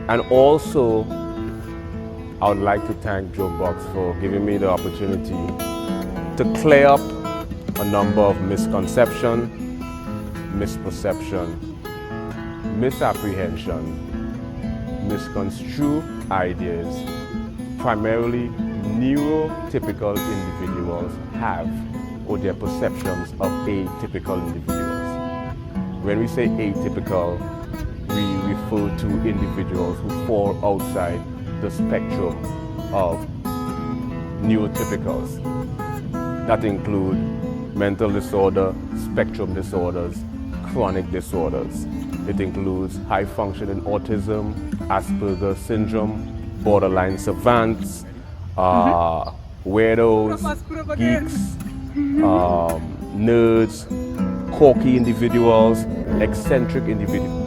And also, I would like to thank Joe Box for giving me the opportunity to clear up a number of misconception, misperception, misapprehension, misconstrue ideas primarily neurotypical individuals have or their perceptions of atypical individuals. When we say atypical, we refer to individuals who fall outside the spectrum of neurotypicals. That include mental disorder, spectrum disorders, chronic disorders. It includes high functioning autism, Asperger's syndrome, borderline savants, weirdos, geeks, nerds, quirky individuals, eccentric individuals.